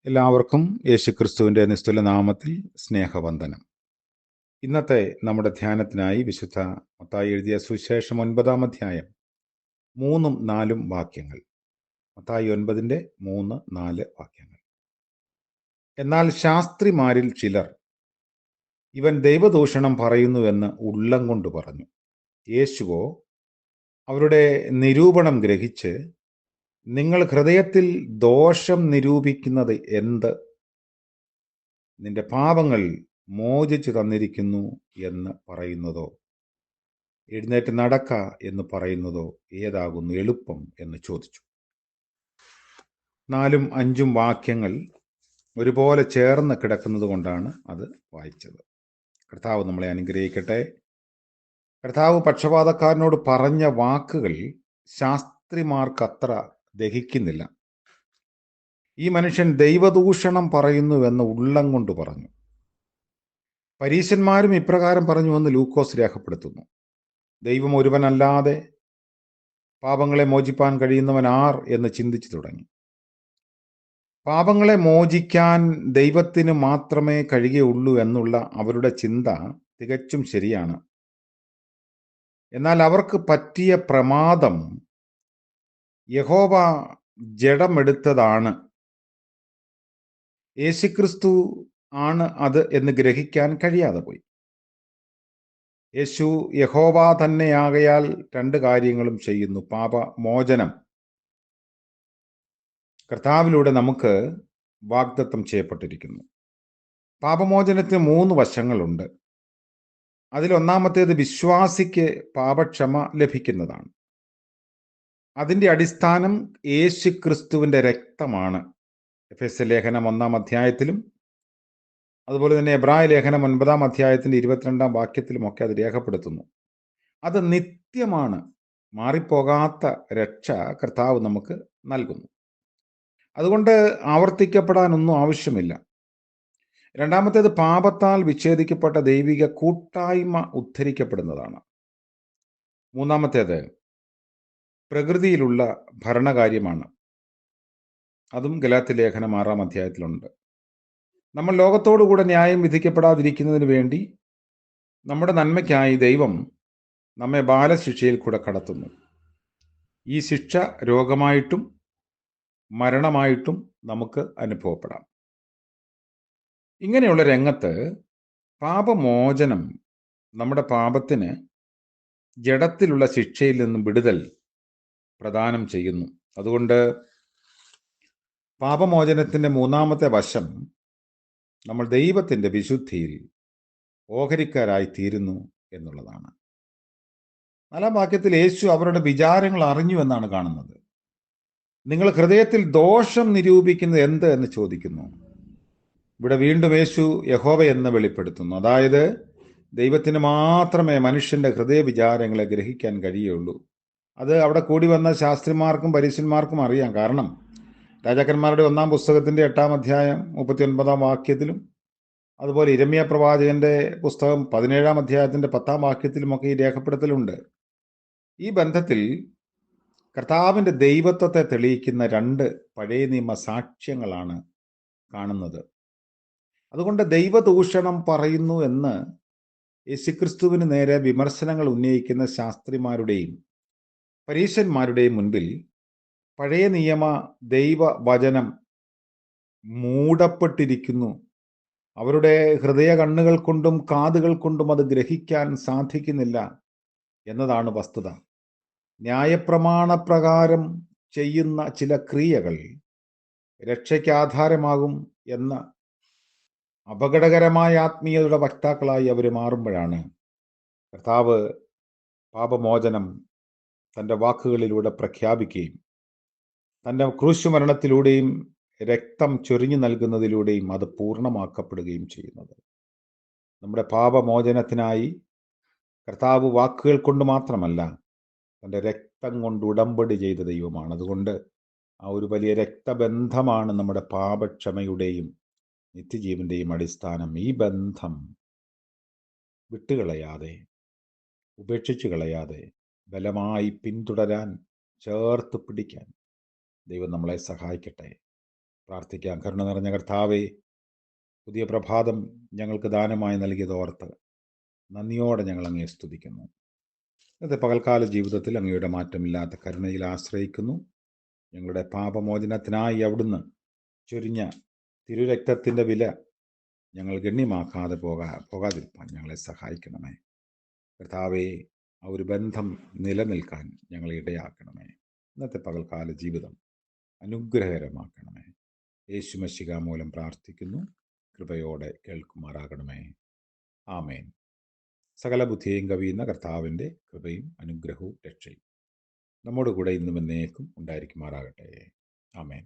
എല്ലാവർക്കും യേശുക്രിസ്തുവിന്റെ നിസ്തുല നാമത്തിൽ സ്നേഹവന്ദനം. ഇന്നത്തെ നമ്മുടെ ധ്യാനത്തിനായി വിശുദ്ധ മത്തായി എഴുതിയ സുവിശേഷം 9-ാം അധ്യായം 3-4 വാക്യങ്ങൾ. മത്തായി 9-ന്റെ 3-4 വാക്യങ്ങൾ. എന്നാൽ ശാസ്ത്രിമാരിൽ ചിലർ ഇവൻ ദൈവദൂഷണം പറയുന്നുവെന്ന് ഉള്ളം കൊണ്ട് പറഞ്ഞു. യേശുവോ അവരുടെ നിരൂപണം ഗ്രഹിച്ച്, നിങ്ങൾ ഹൃദയത്തിൽ ദോഷം നിരൂപിക്കുന്നത് എന്ത്? നിന്റെ പാപങ്ങൾ മോചിച്ചു തന്നിരിക്കുന്നു എന്ന് പറയുന്നതോ, എഴുന്നേറ്റ് നടക്ക എന്ന് പറയുന്നതോ ഏതാകുന്നു എളുപ്പം എന്ന് ചോദിച്ചു. 4-5 വാക്യങ്ങൾ ഒരുപോലെ ചേർന്ന് കിടക്കുന്നത് കൊണ്ടാണ് അത് വായിച്ചത്. കർത്താവ് നമ്മളെ അനുഗ്രഹിക്കട്ടെ. കർത്താവ് പക്ഷപാതക്കാരനോട് പറഞ്ഞ വാക്കുകൾ ശാസ്ത്രിമാർക്കത്ര ദഹിക്കുന്നില്ല. ഈ മനുഷ്യൻ ദൈവദൂഷണം പറയുന്നുവെന്ന് ഉള്ളം കൊണ്ട് പറഞ്ഞു. പരീശന്മാരും ഇപ്രകാരം പറഞ്ഞുവെന്ന് ലൂക്കോസ് രേഖപ്പെടുത്തുന്നു. ദൈവം ഒരുവനല്ലാതെ പാപങ്ങളെ മോചിപ്പാൻ കഴിയുന്നവൻ ആർ എന്ന് ചിന്തിച്ചു തുടങ്ങി. പാപങ്ങളെ മോചിക്കാൻ ദൈവത്തിന് മാത്രമേ കഴിയുകയുള്ളൂ എന്നുള്ള അവരുടെ ചിന്ത തികച്ചും ശരിയാണ്. എന്നാൽ അവർക്ക് പറ്റിയ പ്രമാദം യഹോവ ജഡമെടുത്തതാണ്, യേശുക്രിസ്തു ആണ് അത് എന്ന് ഗ്രഹിക്കാൻ കഴിയാതെ പോയി. യേശു യഹോവ തന്നെയാകയാൽ 2 കാര്യങ്ങളും ചെയ്യുന്നു. പാപമോചനം കർത്താവിലൂടെ നമുക്ക് വാഗ്ദത്തം ചെയ്യപ്പെട്ടിരിക്കുന്നു. പാപമോചനത്തിന് 3 വശങ്ങളുണ്ട്. അതിലൊന്നാമത്തേത് വിശ്വാസിക്ക് പാപക്ഷമ ലഭിക്കുന്നതാണ്. അതിൻ്റെ അടിസ്ഥാനം യേശുക്രിസ്തുവിൻ്റെ രക്തമാണ്. എഫെസ്യ ലേഖനം 1-ാം അധ്യായത്തിലും അതുപോലെ തന്നെ എബ്രായ ലേഖനം 9-ാം അധ്യായത്തിൻ്റെ 22-ാം വാക്യത്തിലുമൊക്കെ അത് രേഖപ്പെടുത്തുന്നു. അത് നിത്യമാണ്. മാറിപ്പോകാത്ത രക്ഷ കർത്താവ് നമുക്ക് നൽകുന്നു. അതുകൊണ്ട് ആവർത്തിക്കപ്പെടാനൊന്നും ആവശ്യമില്ല. രണ്ടാമത്തേത് പാപത്താൽ വിച്ഛേദിക്കപ്പെട്ട ദൈവിക കൂട്ടായ്മ ഉദ്ധരിക്കപ്പെടുന്നതാണ്. മൂന്നാമത്തേത് പ്രകൃതിയിലുള്ള ഭരണകാര്യമാണ്. അതും ഗലാത്യ ലേഖനം 6-ാം അധ്യായത്തിലുണ്ട്. നമ്മൾ ലോകത്തോടുകൂടെ ന്യായം വിധിക്കപ്പെടാതിരിക്കുന്നതിന് വേണ്ടി നമ്മുടെ നന്മയ്ക്കായി ദൈവം നമ്മെ ബാലശിക്ഷയിൽ കൂടെ കടത്തുന്നു. ഈ ശിക്ഷ രോഗമായിട്ടും മരണമായിട്ടും നമുക്ക് അനുഭവപ്പെടാം. ഇങ്ങനെയുള്ള രംഗത്ത് പാപമോചനം നമ്മുടെ പാപത്തിന് ജഡത്തിലുള്ള ശിക്ഷയിൽ നിന്നും വിടുതൽ പ്രദാനം ചെയ്യുന്നു. അതുകൊണ്ട് പാപമോചനത്തിൻ്റെ 3-ാമത്തെ വശം നമ്മൾ ദൈവത്തിൻ്റെ വിശുദ്ധിയിൽ ഓഹരിക്കാരായി തീരുന്നു എന്നുള്ളതാണ്. 4-ാം വാക്യത്തിൽ യേശു അവരുടെ വിചാരങ്ങൾ അറിഞ്ഞു എന്നാണ് കാണുന്നത്. നിങ്ങൾ ഹൃദയത്തിൽ ദോഷം നിരൂപിക്കുന്നത് എന്ത് എന്ന് ചോദിക്കുന്നു. ഇവിടെ വീണ്ടും യേശു യഹോവ എന്ന് വെളിപ്പെടുത്തുന്നു. അതായത് ദൈവത്തിന് മാത്രമേ മനുഷ്യന്റെ ഹൃദയ വിചാരങ്ങളെ ഗ്രഹിക്കാൻ കഴിയുള്ളൂ. അത് അവിടെ കൂടി വന്ന ശാസ്ത്രിമാർക്കും പരീശന്മാർക്കും അറിയാം. കാരണം രാജാക്കന്മാരുടെ 1-ാം പുസ്തകത്തിന്റെ 8-ാം അധ്യായം 39-ാം വാക്യത്തിലും അതുപോലെ ഇരമ്യ പ്രവാചകന്റെ പുസ്തകം 17-ാം അധ്യായത്തിന്റെ 10-ാം വാക്യത്തിലുമൊക്കെ ഈ രേഖപ്പെടുത്തലുണ്ട്. ഈ ബന്ധത്തിൽ കർത്താവിൻ്റെ ദൈവത്വത്തെ തെളിയിക്കുന്ന 2 പഴയ നിയമ സാക്ഷ്യങ്ങളാണ് കാണുന്നത്. അതുകൊണ്ട് ദൈവദൂഷണം പറയുന്നു എന്ന് യേശുക്രിസ്തുവിന് നേരെ വിമർശനങ്ങൾ ഉന്നയിക്കുന്ന ശാസ്ത്രിമാരുടെയും പരീശന്മാരുടെയും മുൻപിൽ പഴയ നിയമ ദൈവവചനം മൂടപ്പെട്ടിരിക്കുന്നു. അവരുടെ ഹൃദയ കണ്ണുകൾ കൊണ്ടും കാതുകൾ കൊണ്ടും അത് ഗ്രഹിക്കാൻ സാധിക്കുന്നില്ല എന്നതാണ് വസ്തുത. ന്യായപ്രമാണപ്രകാരം ചെയ്യുന്ന ചില ക്രിയകൾ രക്ഷയ്ക്ക് ആധാരമാകും എന്ന അപകടകരമായ ആത്മീയതയുടെ വക്താക്കളായി അവർ മാറുമ്പോഴാണ് കർത്താവ് പാപമോചനം തൻ്റെ വാക്കുകളിലൂടെ പ്രഖ്യാപിക്കുകയും തൻ്റെ ക്രൂശുമരണത്തിലൂടെയും രക്തം ചൊരിഞ്ഞു നൽകുന്നതിലൂടെയും അത് പൂർണ്ണമാക്കപ്പെടുകയും ചെയ്യുന്നത്. നമ്മുടെ പാപമോചനത്തിനായി കർത്താവ് വാക്കുകൾ കൊണ്ട് മാത്രമല്ല, തൻ്റെ രക്തം കൊണ്ട് ഉടമ്പടി ചെയ്ത ദൈവമാണ്. അതുകൊണ്ട് ആ ഒരു വലിയ രക്തബന്ധമാണ് നമ്മുടെ പാപക്ഷമയുടെയും നിത്യജീവന്റെയും അടിസ്ഥാനം. ഈ ബന്ധം വിട്ടുകളയാതെ, ഉപേക്ഷിച്ചു കളയാതെ ബലമായി പിന്തുടരാൻ, ചേർത്ത് പിടിക്കാൻ ദൈവം നമ്മളെ സഹായിക്കട്ടെ. പ്രാർത്ഥിക്കാം. കരുണ നിറഞ്ഞ കർത്താവേ, പുതിയ പ്രഭാതം ഞങ്ങൾക്ക് ദാനമായി നൽകിയതോർത്ത് നന്ദിയോടെ ഞങ്ങൾ അങ്ങയെ സ്തുതിക്കുന്നു. ഇന്നത്തെ പകൽക്കാല ജീവിതത്തിൽ അങ്ങയുടെ മാറ്റമില്ലാത്ത കരുണയിൽ ആശ്രയിക്കുന്നു. ഞങ്ങളുടെ പാപമോചനത്തിനായി അവിടുന്ന് ചൊരിഞ്ഞ തിരുരക്തത്തിൻ്റെ വില ഞങ്ങൾ ഗണ്യമാക്കാതെ പോകാതിരിക്കാൻ ഞങ്ങളെ സഹായിക്കണമേ. കർത്താവേ, ആ ഒരു ബന്ധം നിലനിൽക്കാൻ ഞങ്ങളെ ഇടയാക്കണമേ. ഇന്നത്തെ പകൽക്കാല ജീവിതം അനുഗ്രഹകരമാക്കണമേ. യേശുമശിഹ മൂലം പ്രാർത്ഥിക്കുന്നു. കൃപയോടെ കേൾക്കുമാറാകണമേ. ആമേൻ. സകല ബുദ്ധിയെയും കവിയുന്ന കർത്താവിൻ്റെ കൃപയും അനുഗ്രഹവും രക്ഷയും നമ്മോട് കൂടെ ഇന്നും എന്നേക്കും ഉണ്ടായിരിക്കുമാറാകട്ടെ. ആമേൻ.